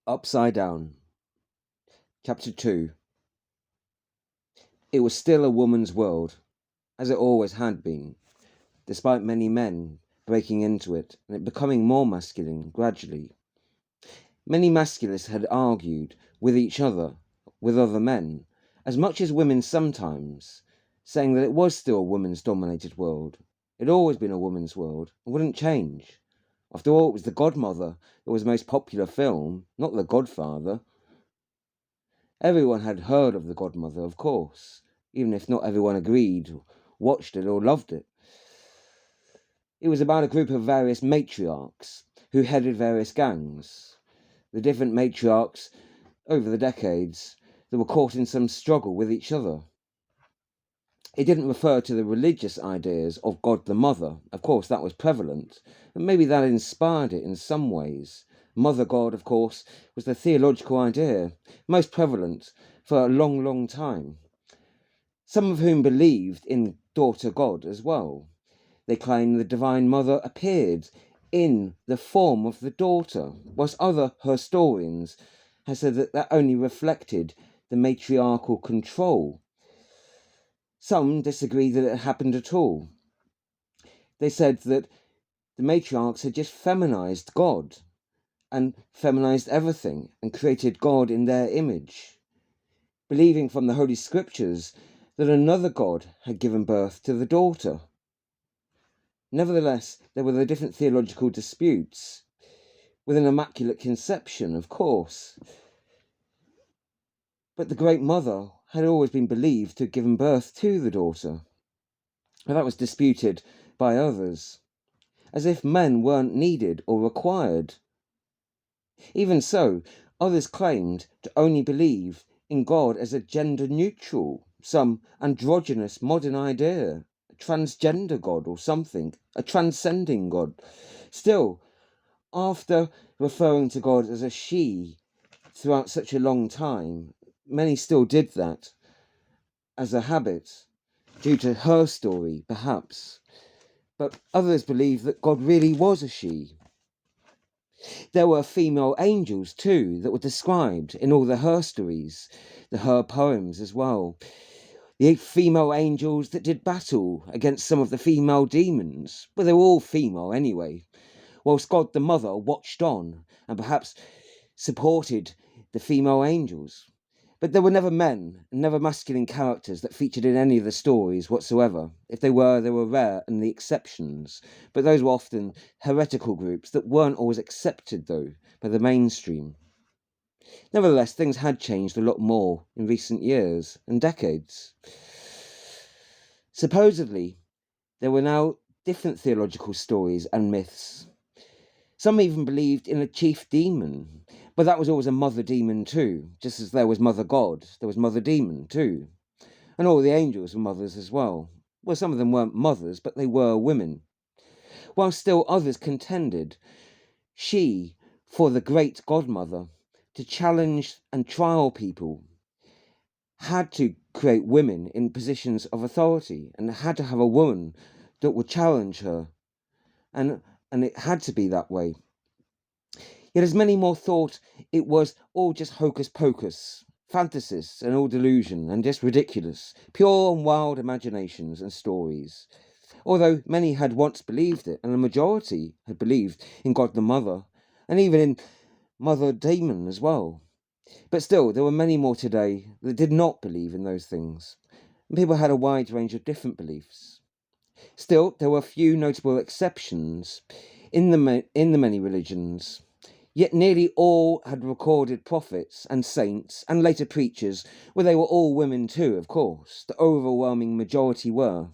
Upsidedown, Chapter 2. It was still a woman's world, as it always had been, despite many men breaking into it and it becoming more masculine gradually. Many masculists had argued with each other, with other men, as much as women sometimes, saying that it was still a woman's dominated world. It had always been a woman's world and wouldn't change. After all, it was The Godmother that was the most popular film, not The Godfather. Everyone had heard of The Godmother, of course, even if not everyone agreed, watched it, or loved it. It was about a group of various matriarchs who headed various gangs. The different matriarchs, over the decades, that were caught in some struggle with each other. It didn't refer to the religious ideas of God the Mother. Of course, that was prevalent, and maybe that inspired it in some ways. Mother God, of course, was the theological idea, most prevalent for a long, long time. Some of whom believed in Daughter God as well. They claimed the Divine Mother appeared in the form of the daughter, whilst other herstories have said that that only reflected the matriarchal control. Some disagree that it happened at all. They said that the matriarchs had just feminized God and feminized everything and created God in their image, believing from the Holy Scriptures that another God had given birth to the daughter. Nevertheless, there were the different theological disputes, with an immaculate conception, of course. But the Great Mother had always been believed to have given birth to the daughter, and that was disputed by others, as if men weren't needed or required. Even so, others claimed to only believe in God as a gender-neutral, some androgynous modern idea, a transgender God or something, a transcending God. Still, after referring to God as a she throughout such a long time, many still did that as a habit, due to her story, perhaps. But others believe that God really was a she. There were female angels, too, that were described in all the herstories, the her poems as well. The female angels that did battle against some of the female demons. Well, they were all female anyway. Whilst God the Mother watched on and perhaps supported the female angels. But there were never men and never masculine characters that featured in any of the stories whatsoever. If they were rare and the exceptions. But those were often heretical groups that weren't always accepted, though, by the mainstream. Nevertheless, things had changed a lot more in recent years and decades. Supposedly, there were now different theological stories and myths. Some even believed in a chief demon, but that was always a mother demon too. Just as there was Mother God, there was Mother Demon too. And all the angels were mothers as well. Well, some of them weren't mothers, but they were women. While still others contended, she, for the great godmother, to challenge and trial people, had to create women in positions of authority and had to have a woman that would challenge her. And it had to be that way. Yet as many more thought it was all just hocus pocus, fantasies and all delusion, and just ridiculous, pure and wild imaginations and stories. Although many had once believed it, and a majority had believed in God the Mother, and even in Mother Demon as well. But still, there were many more today that did not believe in those things, and people had a wide range of different beliefs. Still, there were few notable exceptions in the many religions. Yet nearly all had recorded prophets and saints and later preachers, where they were all women too, of course. The overwhelming majority were.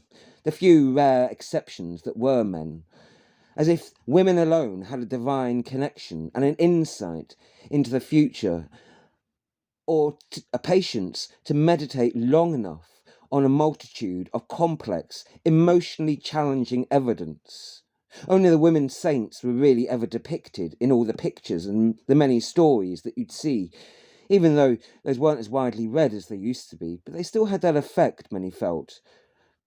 The few rare exceptions that were men. As if women alone had a divine connection and an insight into the future, or a patience to meditate long enough on a multitude of complex, emotionally challenging evidence. Only the women saints were really ever depicted in all the pictures and the many stories that you'd see, even though those weren't as widely read as they used to be, but they still had that effect, many felt,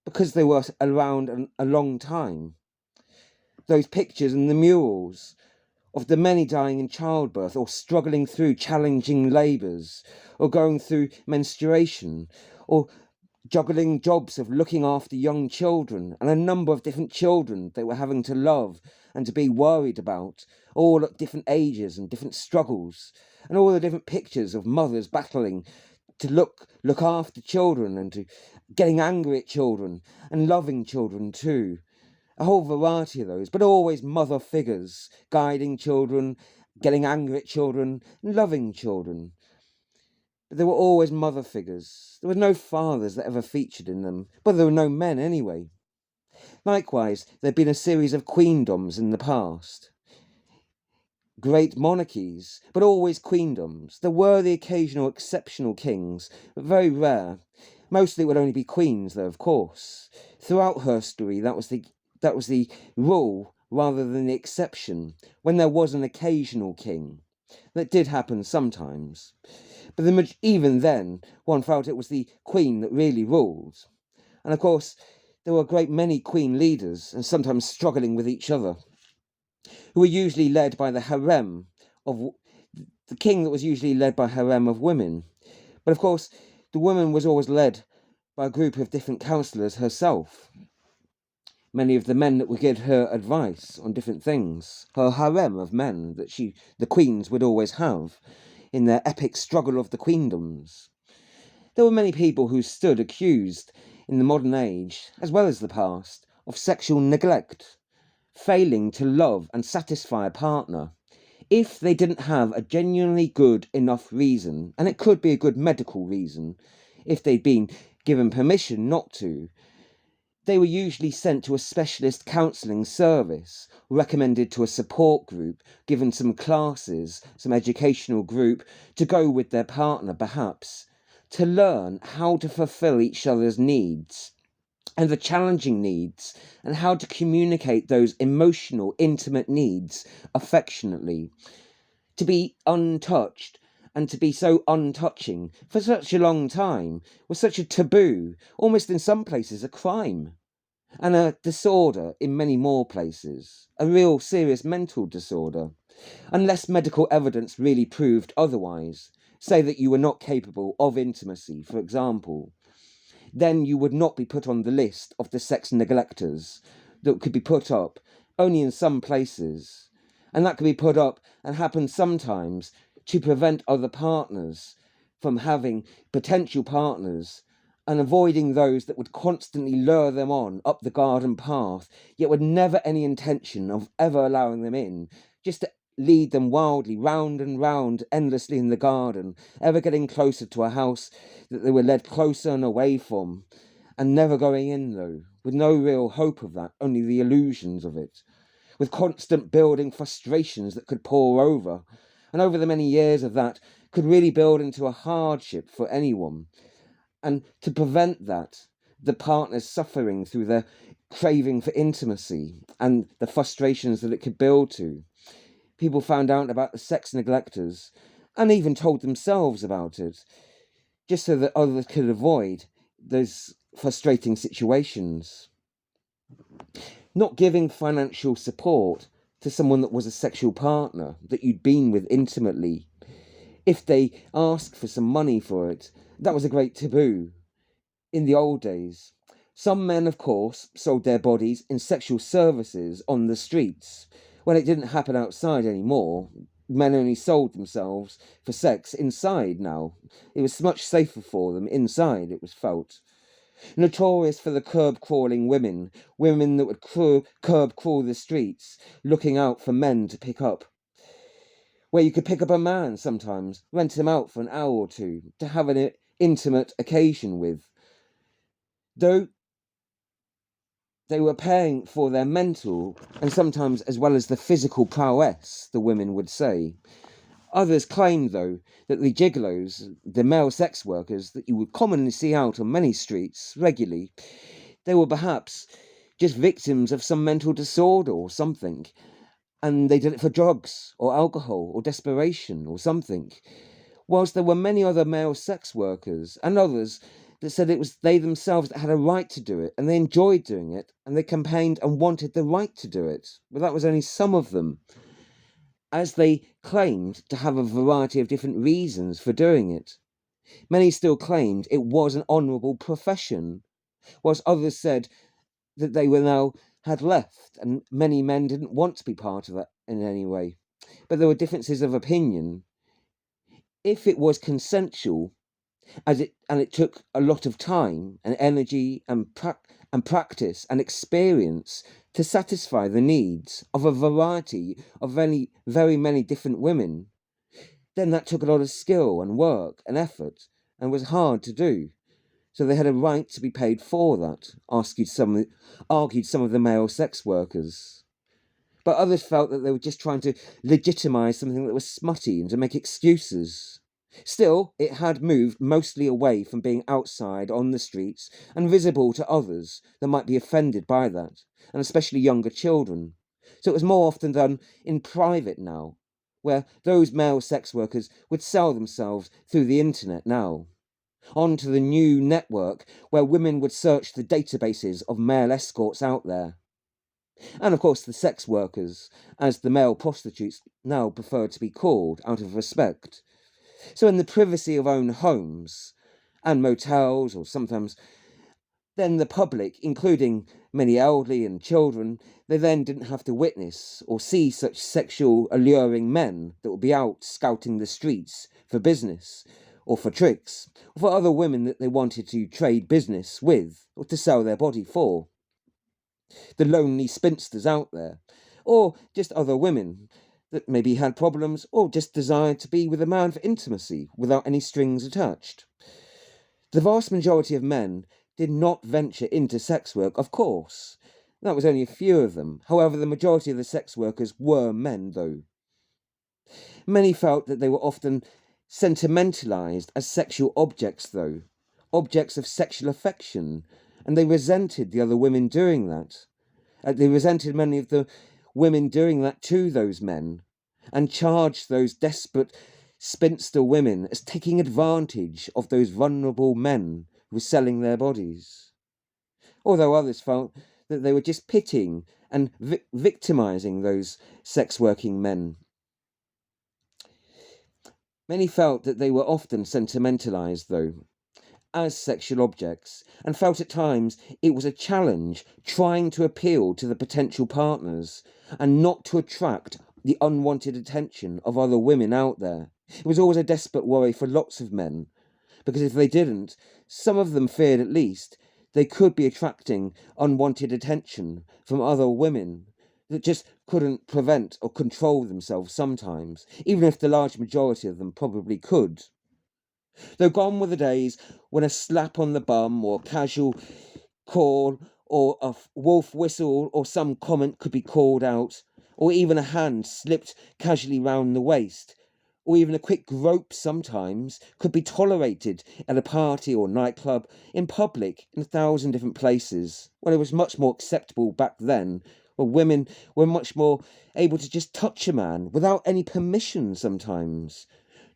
because they were around a long time. Those pictures and the murals of the many dying in childbirth or struggling through challenging labours or going through menstruation or juggling jobs of looking after young children and a number of different children they were having to love and to be worried about, all at different ages and different struggles, and all the different pictures of mothers battling to look after children and to getting angry at children and loving children too. A whole variety of those, but always mother figures guiding children, getting angry at children, and loving children. But there were always mother figures. There were no fathers that ever featured in them, but there were no men anyway. Likewise, there had been a series of queendoms in the past. Great monarchies, but always queendoms. There were the occasional exceptional kings, but very rare. Mostly it would only be queens, though, of course. Throughout herstory, that was the rule rather than the exception, when there was an occasional king. That did happen sometimes. But even then, one felt it was the queen that really ruled. And of course, there were a great many queen leaders, and sometimes struggling with each other, who were usually led by the harem of the king that was usually led by a harem of women. But of course, the woman was always led by a group of different counsellors herself. Many of the men that would give her advice on different things, her harem of men that the queens would always have in their epic struggle of the queendoms. There were many people who stood accused in the modern age, as well as the past, of sexual neglect, failing to love and satisfy a partner, if they didn't have a genuinely good enough reason, and it could be a good medical reason, if they'd been given permission not to. They were usually sent to a specialist counselling service, recommended to a support group, given some classes, some educational group, to go with their partner perhaps, to learn how to fulfil each other's needs, and the challenging needs, and how to communicate those emotional, intimate needs affectionately. To be untouched and to be so untouching for such a long time was such a taboo, almost in some places a crime, and a disorder in many more places, a real serious mental disorder, unless medical evidence really proved otherwise, say that you were not capable of intimacy, for example. Then you would not be put on the list of the sex neglectors that could be put up only in some places. And that could be put up and happen sometimes to prevent other partners from having potential partners and avoiding those that would constantly lure them on up the garden path, yet with never any intention of ever allowing them in, just to lead them wildly round and round endlessly in the garden, ever getting closer to a house that they were led closer and away from, and never going in though, with no real hope of that, only the illusions of it, with constant building frustrations that could pour over, and over the many years of that could really build into a hardship for anyone. And to prevent that, the partners suffering through their craving for intimacy and the frustrations that it could build to, people found out about the sex neglectors and even told themselves about it, just so that others could avoid those frustrating situations. Not giving financial support to someone that was a sexual partner that you'd been with intimately. If they asked for some money for it, that was a great taboo in the old days. Some men, of course, sold their bodies in sexual services on the streets. When it didn't happen outside anymore, men only sold themselves for sex inside now. It was much safer for them inside, it was felt. Notorious for the curb-crawling women that would curb-crawl the streets, looking out for men to pick up. Where you could pick up a man sometimes, rent him out for an hour or two, to have an intimate occasion with. Though they were paying for their mental and sometimes as well as the physical prowess, the women would say. Others claimed, though, that the gigolos, the male sex workers that you would commonly see out on many streets regularly, they were perhaps just victims of some mental disorder or something, and they did it for drugs or alcohol or desperation or something. Whilst there were many other male sex workers and others that said it was they themselves that had a right to do it, and they enjoyed doing it, and they campaigned and wanted the right to do it. But that was only some of them. as they claimed to have a variety of different reasons for doing it. Many still claimed it was an honourable profession, whilst others said that they were now had left, and many men didn't want to be part of it in any way. But there were differences of opinion. If it was consensual, it took a lot of time and energy and practice and experience to satisfy the needs of a variety of very many different women, then that took a lot of skill and work and effort and was hard to do. So they had a right to be paid for that, argued some of the male sex workers. But others felt that they were just trying to legitimise something that was smutty and to make excuses. Still, it had moved mostly away from being outside on the streets and visible to others that might be offended by that, and especially younger children. So it was more often done in private now, where those male sex workers would sell themselves through the internet now, onto the new network where women would search the databases of male escorts out there. And of course the sex workers, as the male prostitutes now prefer to be called out of respect. So in the privacy of own homes and motels, or sometimes then the public, including many elderly and children, they then didn't have to witness or see such sexual alluring men that would be out scouting the streets for business or for tricks, or for other women that they wanted to trade business with or to sell their body for. The lonely spinsters out there, or just other women that maybe had problems or just desired to be with a man for intimacy without any strings attached. The vast majority of men did not venture into sex work, of course. That was only a few of them. However, the majority of the sex workers were men, though. Many felt that they were often sentimentalized as sexual objects, though, objects of sexual affection, and they resented the other women doing that. They resented many of the women doing that to those men, and charged those desperate spinster women as taking advantage of those vulnerable men who were selling their bodies. Although others felt that they were just pitying and victimizing those sex working men. Many felt that they were often sentimentalized, though, as sexual objects, and felt at times it was a challenge trying to appeal to the potential partners and not to attract the unwanted attention of other women out there. It was always a desperate worry for lots of men, because if they didn't, some of them feared at least they could be attracting unwanted attention from other women that just couldn't prevent or control themselves sometimes, even if the large majority of them probably could. Though gone were the days when a slap on the bum or casual call or a wolf whistle or some comment could be called out, or even a hand slipped casually round the waist, or even a quick grope sometimes could be tolerated at a party or nightclub, in public, in 1,000 different places. Well, it was much more acceptable back then, where women were much more able to just touch a man without any permission sometimes.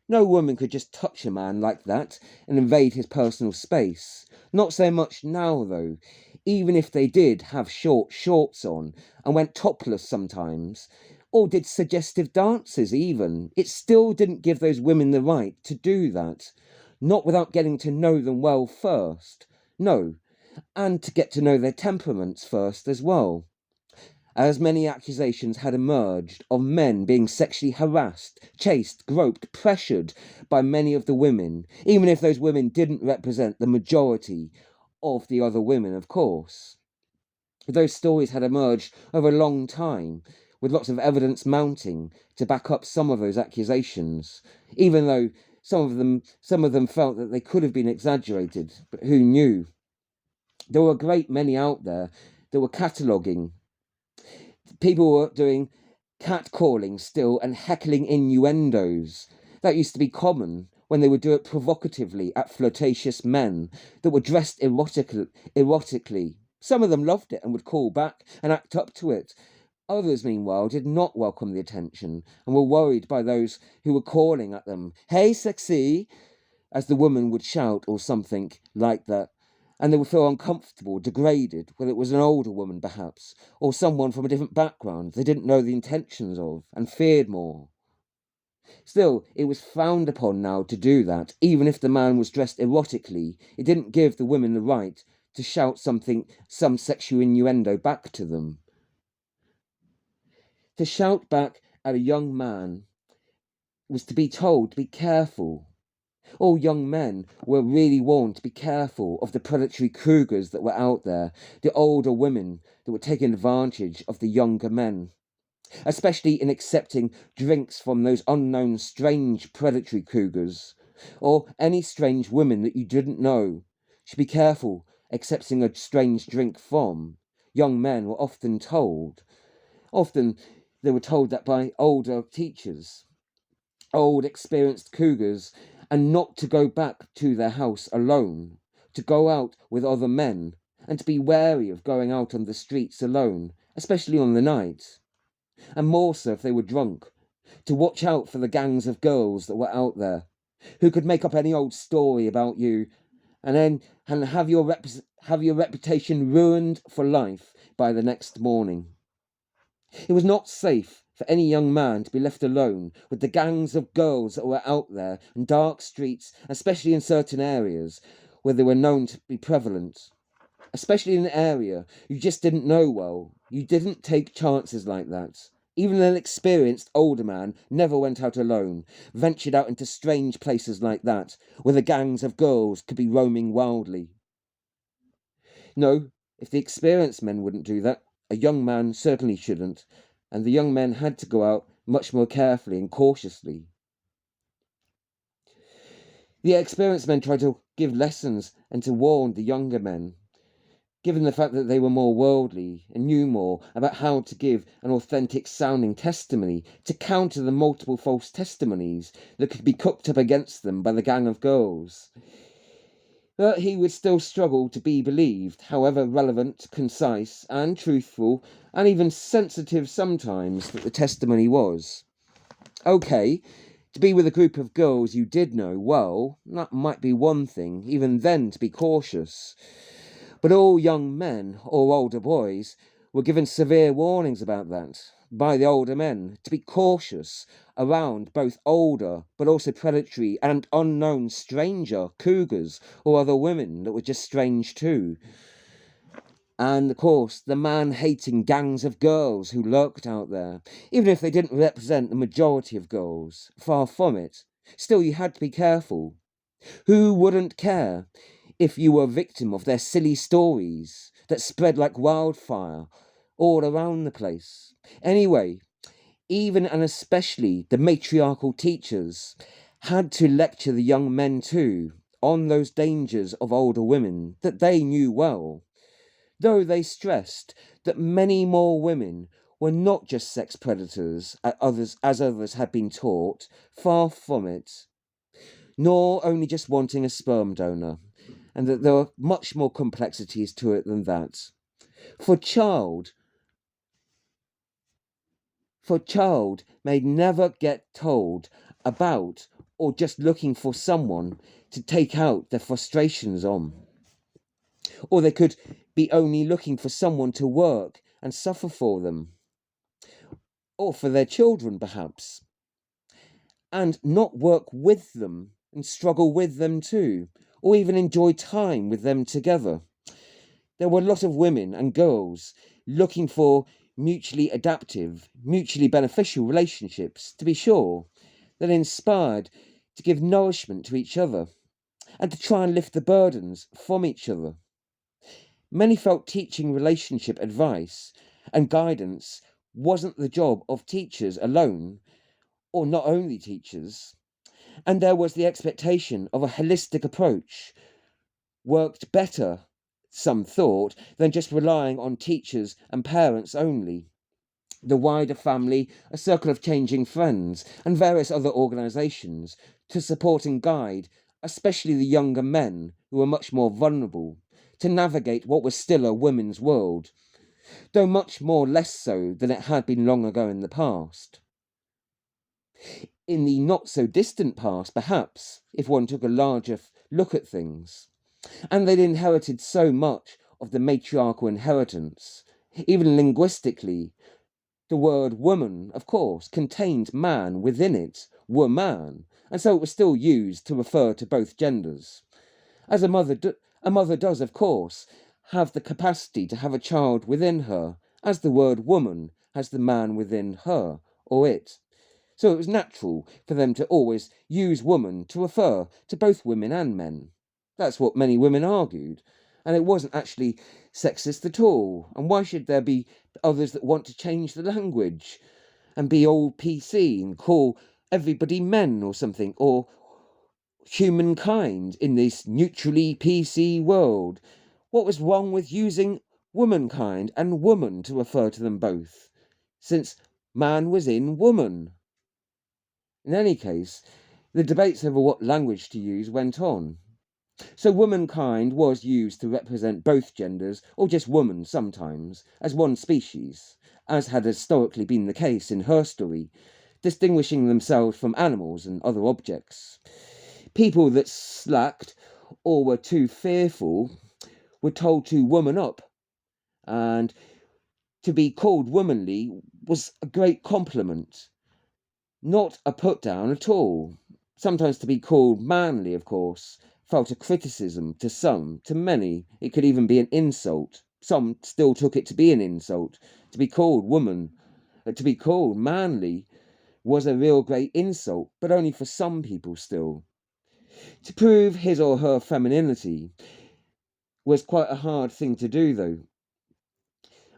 No woman could just touch a man like that and invade his personal space. Not so much now, though. Even if they did have short shorts on and went topless sometimes, or did suggestive dances even, it still didn't give those women the right to do that. Not without getting to know them well first. No, and to get to know their temperaments first as well, as many accusations had emerged of men being sexually harassed, chased, groped, pressured by many of the women, even if those women didn't represent the majority of the other women, of course. Those stories had emerged over a long time, with lots of evidence mounting to back up some of those accusations, even though some of them felt that they could have been exaggerated, but who knew? There were a great many out there that were cataloguing. People were doing catcalling still and heckling innuendos. That used to be common when they would do it provocatively at flirtatious men that were dressed erotically. Some of them loved it and would call back and act up to it. Others, meanwhile, did not welcome the attention and were worried by those who were calling at them, "Hey, sexy," as the woman would shout or something like that. and they would feel uncomfortable, degraded, whether it was an older woman perhaps, or someone from a different background they didn't know the intentions of and feared more. Still, it was frowned upon now to do that. Even if the man was dressed erotically, it didn't give the women the right to shout some sexual innuendo back to them. To shout back at a young man was to be told to be careful. All young men were really warned to be careful of the predatory cougars that were out there, the older women that were taking advantage of the younger men, especially in accepting drinks from those unknown strange predatory cougars, or any strange women that you didn't know. Should be careful accepting a strange drink from. Young men were often told. Often they were told that by older teachers, old experienced cougars, and not to go back to their house alone, to go out with other men, and to be wary of going out on the streets alone, especially on the night, and more so if they were drunk, to watch out for the gangs of girls that were out there, who could make up any old story about you, and have your reputation ruined for life by the next morning. It was not safe for any young man to be left alone with the gangs of girls that were out there in dark streets, especially in certain areas where they were known to be prevalent. Especially in an area you just didn't know well. You didn't take chances like that. Even an experienced older man never went out alone, ventured out into strange places like that, where the gangs of girls could be roaming wildly. No, if the experienced men wouldn't do that, a young man certainly shouldn't, and the young men had to go out much more carefully and cautiously. The experienced men tried to give lessons and to warn the younger men, given the fact that they were more worldly and knew more about how to give an authentic sounding testimony to counter the multiple false testimonies that could be cooked up against them by the gang of girls. But he would still struggle to be believed, however relevant, concise, and truthful, and even sensitive sometimes that the testimony was. Okay, to be with a group of girls you did know well, that might be one thing, even then to be cautious. But all young men, or older boys, were given severe warnings about that by the older men to be cautious around both older but also predatory and unknown stranger cougars or other women that were just strange too. And of course, the man-hating gangs of girls who lurked out there, even if they didn't represent the majority of girls, far from it. Still, you had to be careful. Who wouldn't care if you were a victim of their silly stories that spread like wildfire all around the place? Anyway, even and especially the matriarchal teachers had to lecture the young men too on those dangers of older women that they knew well, though they stressed that many more women were not just sex predators as others had been taught, far from it, nor only just wanting a sperm donor, and that there were much more complexities to it than that. For child may never get told about or just looking for someone to take out their frustrations on. Or they could be only looking for someone to work and suffer for them. Or for their children, perhaps. And not work with them and struggle with them too, or even enjoy time with them together. There were a lot of women and girls looking for mutually adaptive, mutually beneficial relationships, to be sure, that inspired to give nourishment to each other and to try and lift the burdens from each other. Many felt teaching relationship advice and guidance wasn't the job of teachers alone, or not only teachers, and there was the expectation of a holistic approach worked better, some thought, than just relying on teachers and parents only. The wider family, a circle of changing friends, and various other organisations to support and guide, especially the younger men who were much more vulnerable, to navigate what was still a women's world, though much more less so than it had been long ago in the past. In the not so distant past, perhaps, if one took a larger look at things. And they'd inherited so much of the matriarchal inheritance. Even linguistically, the word woman, of course, contained man within it, woman, and so it was still used to refer to both genders. As a mother does, of course, have the capacity to have a child within her, as the word woman has the man within her or it. So it was natural for them to always use woman to refer to both women and men. That's what many women argued. And it wasn't actually sexist at all. And why should there be others that want to change the language and be all PC and call everybody men or something, or humankind in this neutrally PC world? What was wrong with using womankind and woman to refer to them both, since man was in woman? In any case, the debates over what language to use went on. So womankind was used to represent both genders, or just woman sometimes, as one species, as had historically been the case in herstory, distinguishing themselves from animals and other objects. People that slacked or were too fearful were told to woman up, and to be called womanly was a great compliment, not a put down at all. Sometimes to be called manly, of course, felt a criticism to some, to many. It could even be an insult. Some still took it to be an insult. To be called woman, to be called manly was a real great insult, but only for some people still. To prove his or her femininity was quite a hard thing to do, though.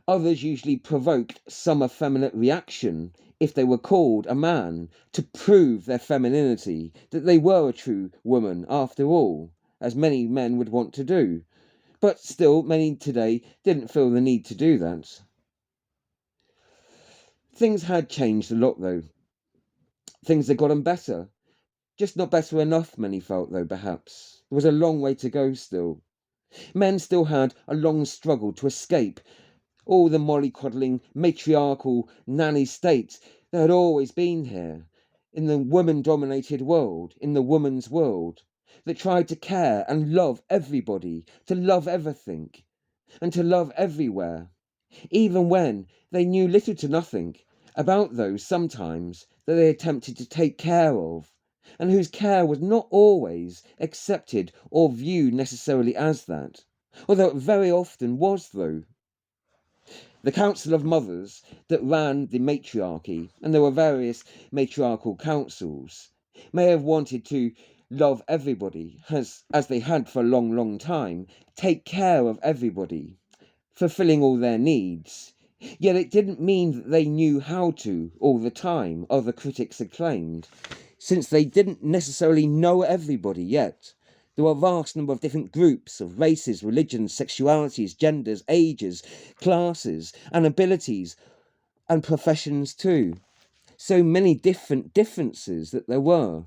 Others usually provoked some effeminate reaction if they were called a man, to prove their femininity, that they were a true woman after all, as many men would want to do. But still, many today didn't feel the need to do that. Things had changed a lot, though. Things had gotten better. Just not better enough, many felt, though, perhaps. There was a long way to go still. Men still had a long struggle to escape all the mollycoddling, matriarchal, nanny states that had always been here, in the woman-dominated world, in the woman's world, that tried to care and love everybody, to love everything, and to love everywhere, even when they knew little to nothing about those sometimes that they attempted to take care of, and whose care was not always accepted or viewed necessarily as that, although it very often was, though. The Council of Mothers that ran the matriarchy, and there were various matriarchal councils, may have wanted to love everybody, as they had for a long, long time, take care of everybody, fulfilling all their needs. Yet it didn't mean that they knew how to all the time, other critics had claimed, since they didn't necessarily know everybody yet. There were a vast number of different groups of races, religions, sexualities, genders, ages, classes, and abilities, and professions too. So many different differences that there were.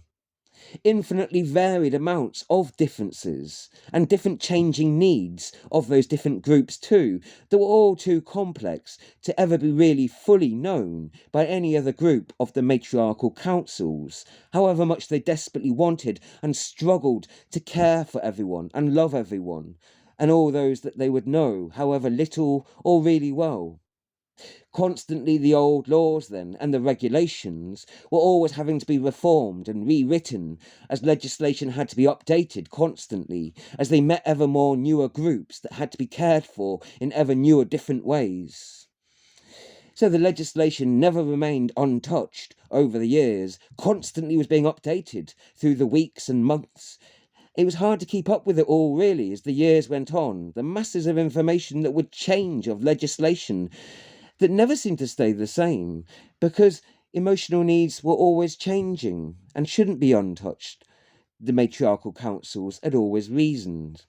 Infinitely varied amounts of differences, and different changing needs of those different groups too, that were all too complex to ever be really fully known by any other group of the matriarchal councils, however much they desperately wanted and struggled to care for everyone and love everyone, and all those that they would know, however little or really well. Constantly the old laws then, and the regulations, were always having to be reformed and rewritten, as legislation had to be updated constantly, as they met ever more newer groups that had to be cared for in ever newer different ways. So the legislation never remained untouched over the years, constantly was being updated through the weeks and months. It was hard to keep up with it all, really, as the years went on. The masses of information that would change, of legislation that never seemed to stay the same, because emotional needs were always changing and shouldn't be untouched, the matriarchal councils had always reasoned,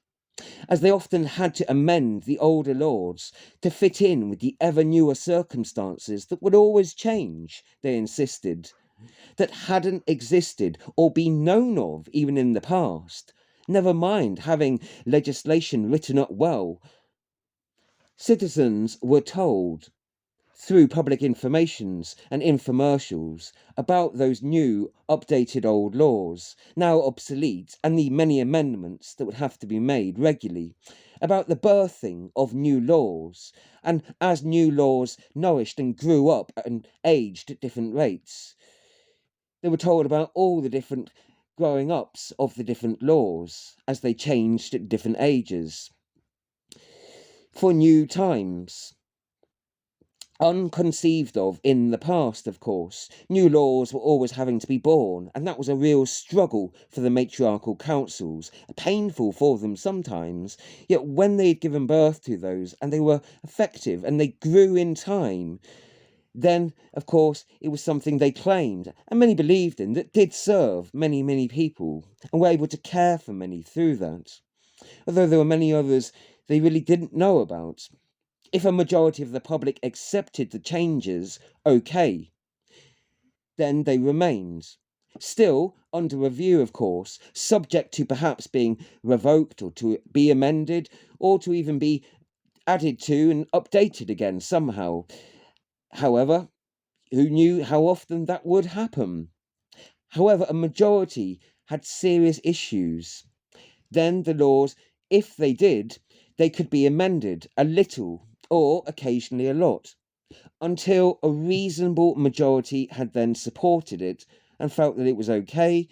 as they often had to amend the older laws to fit in with the ever newer circumstances that would always change, they insisted, that hadn't existed or been known of even in the past, never mind having legislation written up well. Citizens were told through public informations and infomercials about those new, updated old laws, now obsolete, and the many amendments that would have to be made regularly, about the birthing of new laws, and as new laws nourished and grew up and aged at different rates. They were told about all the different growing ups of the different laws as they changed at different ages. For new times, unconceived of in the past, of course. New laws were always having to be born, and that was a real struggle for the matriarchal councils, painful for them sometimes. Yet when they'd given birth to those, and they were effective, and they grew in time, then, of course, it was something they claimed, and many believed in, that did serve many, many people, and were able to care for many through that. Although there were many others they really didn't know about. If a majority of the public accepted the changes, okay, then they remained. Still under review, of course, subject to perhaps being revoked or to be amended or to even be added to and updated again somehow. However, who knew how often that would happen? However, a majority had serious issues. Then the laws, if they did, they could be amended a little or occasionally a lot, until a reasonable majority had then supported it and felt that it was okay,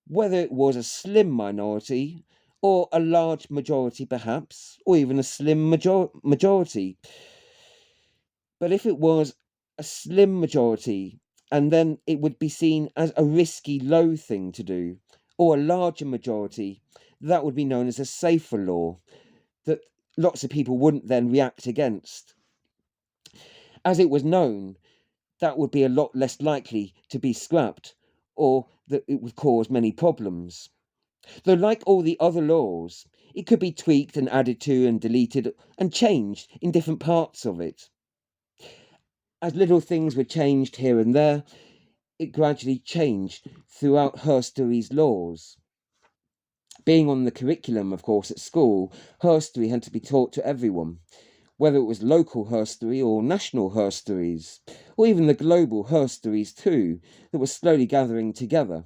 whether it was a slim minority or a large majority perhaps, or even a slim majority. But if it was a slim majority, and then it would be seen as a risky, low thing to do, or a larger majority, that would be known as a safer law that lots of people wouldn't then react against. As it was known, that would be a lot less likely to be scrapped, or that it would cause many problems. Though, like all the other laws, it could be tweaked and added to and deleted and changed in different parts of it. As little things were changed here and there, it gradually changed throughout herstory's laws. Being on the curriculum, of course, at school, herstory had to be taught to everyone, whether it was local herstory or national herstories, or even the global herstories too, that were slowly gathering together.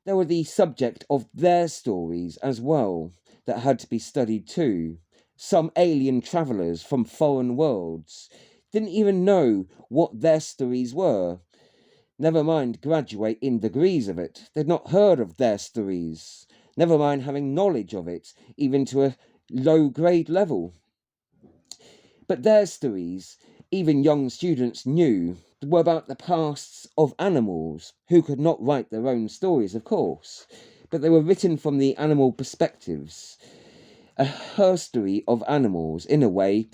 There were the subject of their stories as well, that had to be studied too. Some alien travellers from foreign worlds didn't even know what their stories were. Never mind graduate in degrees of it, they'd not heard of their stories. Never mind having knowledge of it, even to a low grade level. But their stories, even young students knew, were about the pasts of animals, who could not write their own stories, of course, but they were written from the animal perspectives, a herstory of animals, in a way.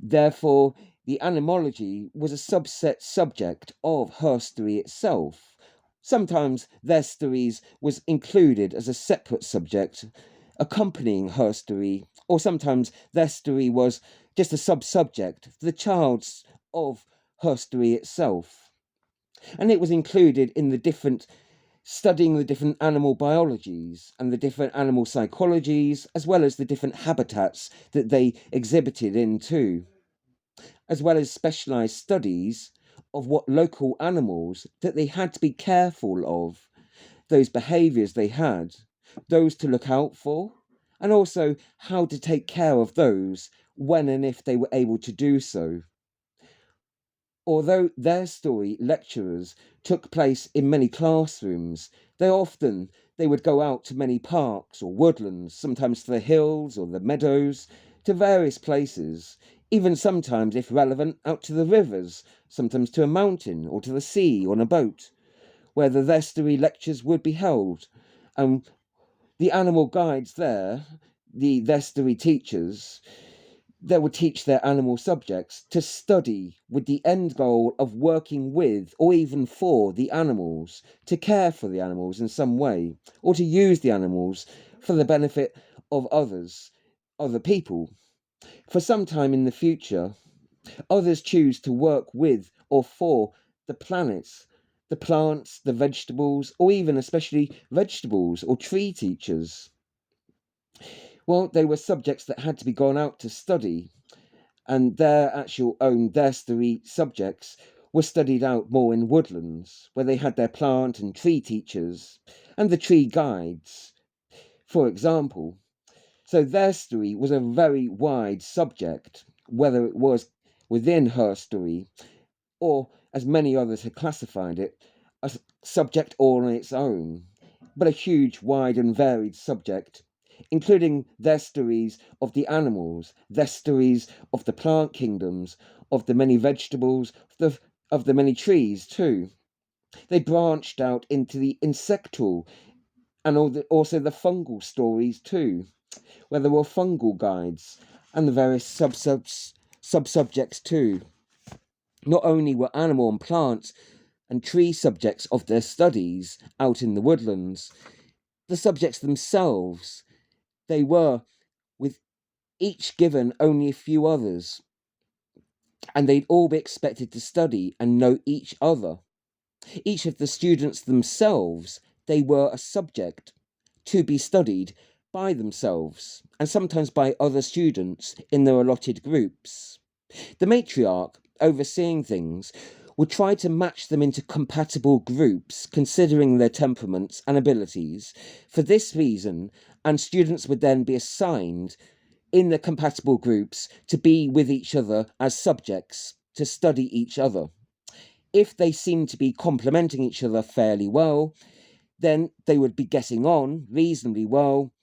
Therefore, the animology was a subset subject of herstory itself. Sometimes their stories was included as a separate subject, accompanying herstory, or sometimes their story was just a sub-subject, the child's of herstory itself. And it was included in the different, studying the different animal biologies and the different animal psychologies, as well as the different habitats that they exhibited in too, as well as specialised studies of what local animals that they had to be careful of, those behaviours they had, those to look out for, and also how to take care of those when and if they were able to do so. Although their story lecturers took place in many classrooms, they would go out to many parks or woodlands, sometimes to the hills or the meadows, to various places, even sometimes, if relevant, out to the rivers, sometimes to a mountain or to the sea on a boat, where the thestory lectures would be held. And the animal guides there, the thestory teachers, they would teach their animal subjects to study with the end goal of working with or even for the animals, to care for the animals in some way, or to use the animals for the benefit of others, other people. For some time in the future, others choose to work with or for the planets, the plants, the vegetables, or even especially vegetables or tree teachers. Well, they were subjects that had to be gone out to study, and their actual own herstory subjects were studied out more in woodlands, where they had their plant and tree teachers and the tree guides, for example. So herstory was a very wide subject, whether it was within herstory or, as many others had classified it, a subject all on its own, but a huge, wide and varied subject, including their stories of the animals, their stories of the plant kingdoms, of the many vegetables, of the many trees too. They branched out into the insectal and also the fungal stories too, where there were fungal guides and the various sub-subjects too. Not only were animal and plant and tree subjects of their studies out in the woodlands, the subjects themselves, they were, with each given only a few others, and they'd all be expected to study and know each other. Each of the students themselves, they were a subject to be studied by themselves, and sometimes by other students in their allotted groups. The matriarch, overseeing things, would try to match them into compatible groups, considering their temperaments and abilities. For this reason, and students would then be assigned in the compatible groups to be with each other as subjects, to study each other. If they seemed to be complementing each other fairly well, then they would be getting on reasonably well,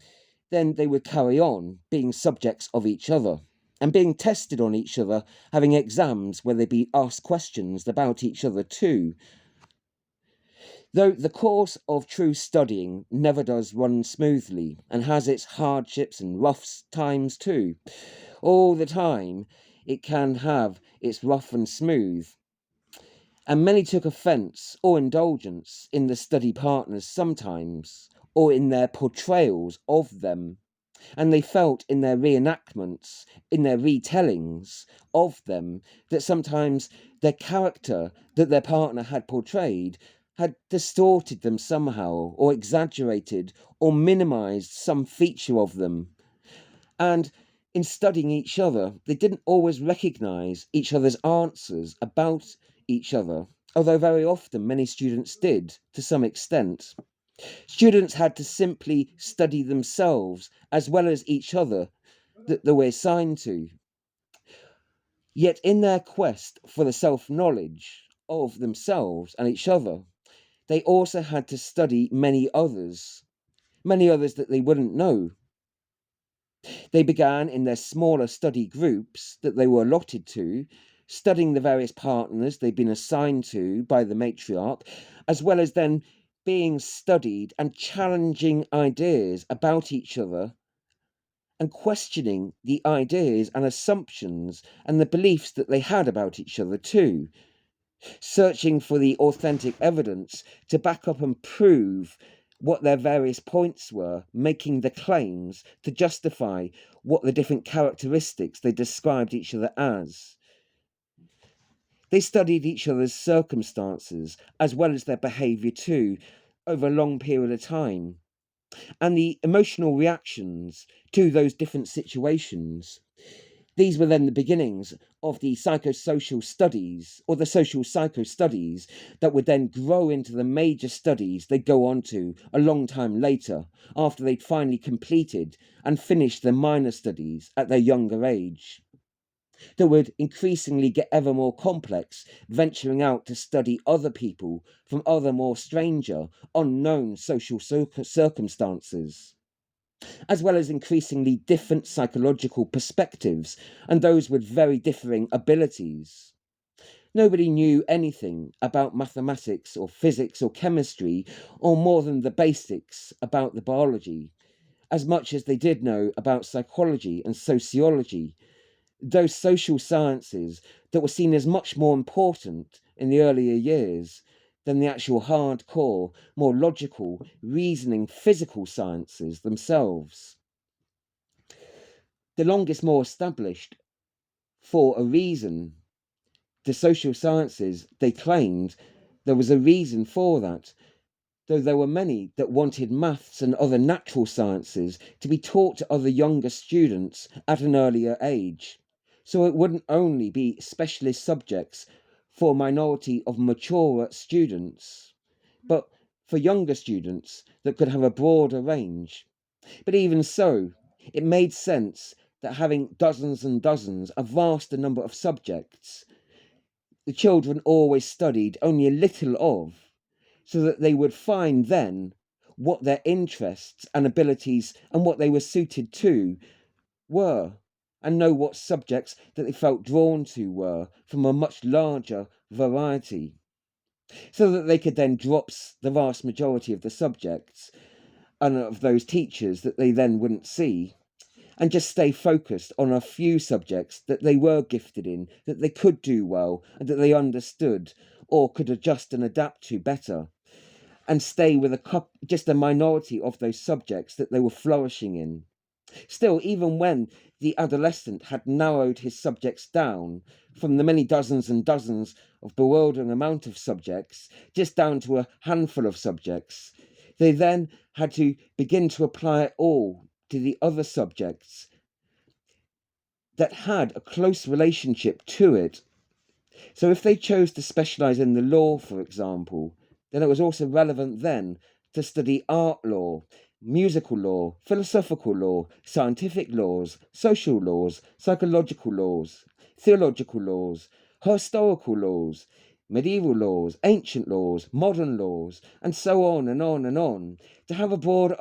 then they would carry on being subjects of each other and being tested on each other, having exams where they'd be asked questions about each other too. Though the course of true studying never does run smoothly and has its hardships and rough times too. All the time it can have its rough and smooth. And many took offence or indulgence in the study partners sometimes, or in their portrayals of them. And they felt in their reenactments, in their retellings of them, that sometimes their character that their partner had portrayed had distorted them somehow, or exaggerated, or minimized some feature of them. And in studying each other, they didn't always recognize each other's answers about each other, although very often many students did, to some extent. Students had to simply study themselves as well as each other that they were assigned to. Yet in their quest for the self-knowledge of themselves and each other, they also had to study many others that they wouldn't know. They began in their smaller study groups that they were allotted to, studying the various partners they'd been assigned to by the matriarch, as well as then being studied and challenging ideas about each other and questioning the ideas and assumptions and the beliefs that they had about each other too, searching for the authentic evidence to back up and prove what their various points were, making the claims to justify what the different characteristics they described each other as. They studied each other's circumstances as well as their behaviour too, over a long period of time, and the emotional reactions to those different situations. These were then the beginnings of the psychosocial studies, or the social psycho studies, that would then grow into the major studies they'd go on to a long time later, after they'd finally completed and finished their minor studies at their younger age. That would increasingly get ever more complex, venturing out to study other people from other more stranger, unknown social circumstances, as well as increasingly different psychological perspectives, and those with very differing abilities. Nobody knew anything about mathematics or physics or chemistry, or more than the basics about the biology, as much as they did know about psychology and sociology, those social sciences that were seen as much more important in the earlier years than the actual hardcore, more logical, reasoning, physical sciences themselves. The longest more established, for a reason, the social sciences, they claimed there was a reason for that, though there were many that wanted maths and other natural sciences to be taught to other younger students at an earlier age, so it wouldn't only be specialist subjects for a minority of maturer students, but for younger students that could have a broader range. But even so, it made sense that having dozens and dozens, a vaster number of subjects, the children always studied only a little of, so that they would find then what their interests and abilities and what they were suited to were, and know what subjects that they felt drawn to were from a much larger variety, so that they could then drop the vast majority of the subjects and of those teachers that they then wouldn't see, and just stay focused on a few subjects that they were gifted in, that they could do well, and that they understood or could adjust and adapt to better, and stay with just a minority of those subjects that they were flourishing in. Still, even when the adolescent had narrowed his subjects down from the many dozens and dozens of bewildering amount of subjects, just down to a handful of subjects, they then had to begin to apply it all to the other subjects that had a close relationship to it. So if they chose to specialise in the law, for example, then it was also relevant then to study art law, musical law, philosophical law, scientific laws, social laws, psychological laws, theological laws, historical laws, medieval laws, ancient laws, modern laws, and so on and on and on, to have a broad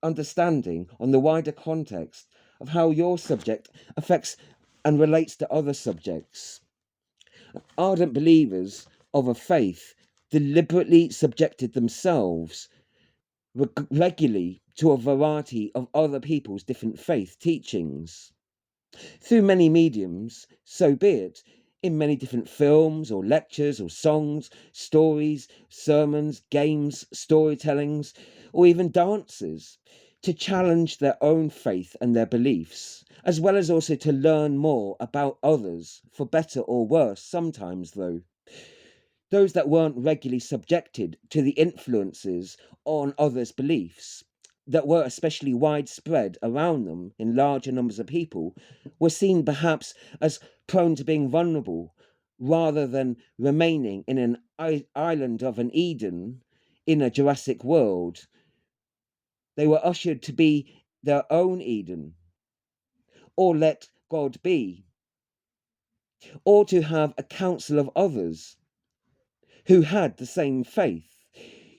understanding on the wider context of how your subject affects and relates to other subjects. Ardent believers of a faith deliberately subjected themselves regularly to a variety of other people's different faith teachings. Through many mediums, so be it, in many different films or lectures or songs, stories, sermons, games, storytellings, or even dances, to challenge their own faith and their beliefs, as well as also to learn more about others, for better or worse sometimes though. Those that weren't regularly subjected to the influences on others' beliefs, that were especially widespread around them in larger numbers of people, were seen perhaps as prone to being vulnerable, rather than remaining in an island of an Eden in a Jurassic world. They were ushered to be their own Eden, or let God be, or to have a council of others who had the same faith.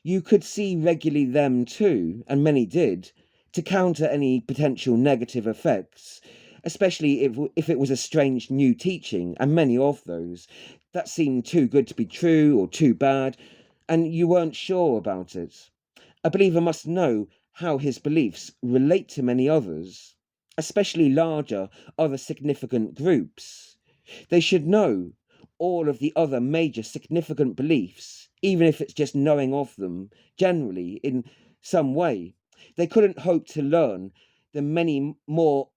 You could see regularly them too, and many did, to counter any potential negative effects, especially if it was a strange new teaching, and many of those that seemed too good to be true or too bad, and you weren't sure about it. A believer must know how his beliefs relate to many others, especially larger other significant groups. They should know all of the other major significant beliefs, even if it's just knowing of them generally in some way. They couldn't hope to learn the many more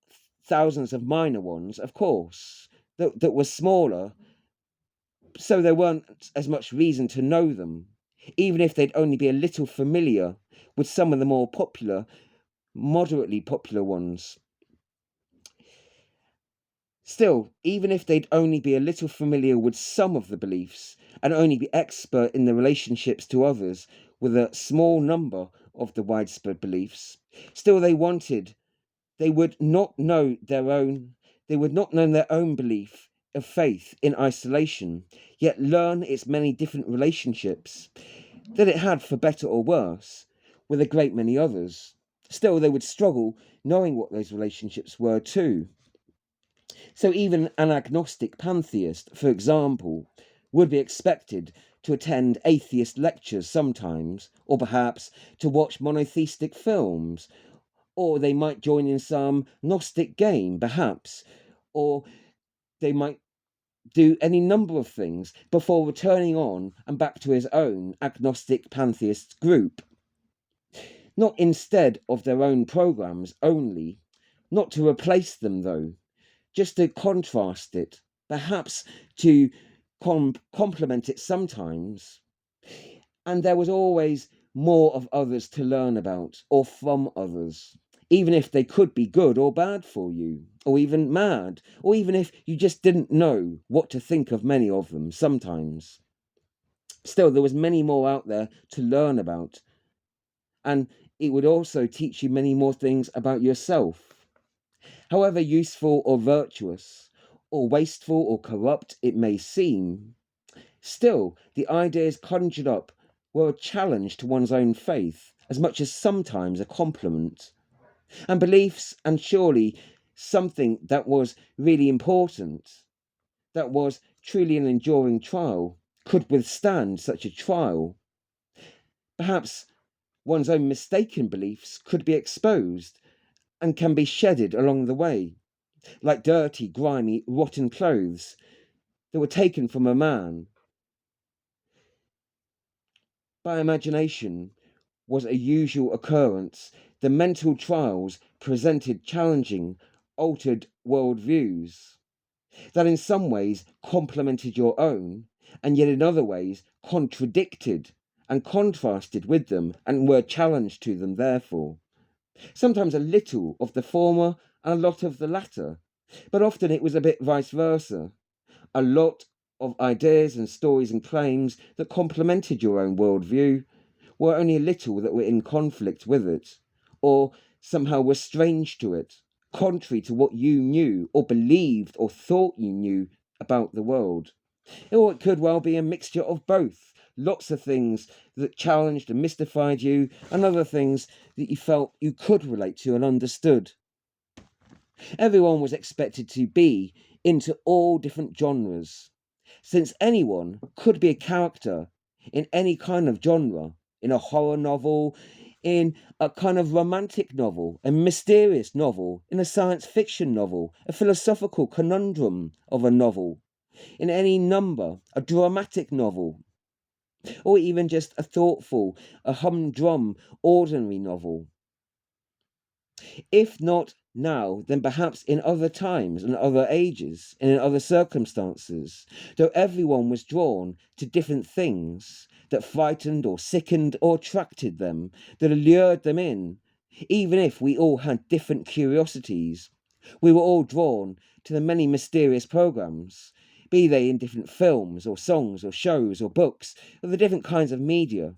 thousands of minor ones, of course, that were smaller, so there weren't as much reason to know them, even if they'd only be a little familiar with some of the more popular, moderately popular ones. Still, even if they'd only be a little familiar with some of the beliefs and only be expert in the relationships to others with a small number of the widespread beliefs, still they would not know their own, they would not know their own belief of faith in isolation, yet learn its many different relationships that it had, for better or worse, with a great many others. Still, they would struggle knowing what those relationships were too. So even an agnostic pantheist, for example, would be expected to attend atheist lectures sometimes, or perhaps to watch monotheistic films, or they might join in some Gnostic game, perhaps, or they might do any number of things before returning on and back to his own agnostic pantheist group. Not instead of their own programs only, not to replace them though, just to contrast it, perhaps to complement it sometimes. And there was always more of others to learn about, or from others. even if they could be good or bad for you, or even mad, or even if you just didn't know what to think of many of them sometimes. Still, there was many more out there to learn about, and it would also teach you many more things about yourself. However useful or virtuous, or wasteful or corrupt it may seem, still the ideas conjured up were a challenge to one's own faith, as much as sometimes a compliment. And beliefs, and surely something that was really important, that was truly an enduring trial, could withstand such a trial. Perhaps one's own mistaken beliefs could be exposed and can be shedded along the way, like dirty, grimy, rotten clothes that were taken from a man. By imagination was a usual occurrence. The mental trials presented challenging, altered worldviews that in some ways complemented your own, and yet in other ways contradicted and contrasted with them and were challenged to them, therefore. Sometimes a little of the former and a lot of the latter, but often it was a bit vice versa. A lot of ideas and stories and claims that complemented your own worldview were only a little that were in conflict with it, or somehow were strange to it, contrary to what you knew or believed or thought you knew about the world. Or it could well be a mixture of both. Lots of things that challenged and mystified you, and other things that you felt you could relate to and understood. Everyone was expected to be into all different genres, since anyone could be a character in any kind of genre, in a horror novel, in a kind of romantic novel, a mysterious novel, in a science fiction novel, a philosophical conundrum of a novel, in any number, a dramatic novel, or even just a thoughtful, a humdrum, ordinary novel. If not now, then perhaps in other times and other ages and in other circumstances, though everyone was drawn to different things that frightened or sickened or attracted them, that allured them in, even if we all had different curiosities, we were all drawn to the many mysterious programs, be they in different films or songs or shows or books, or the different kinds of media.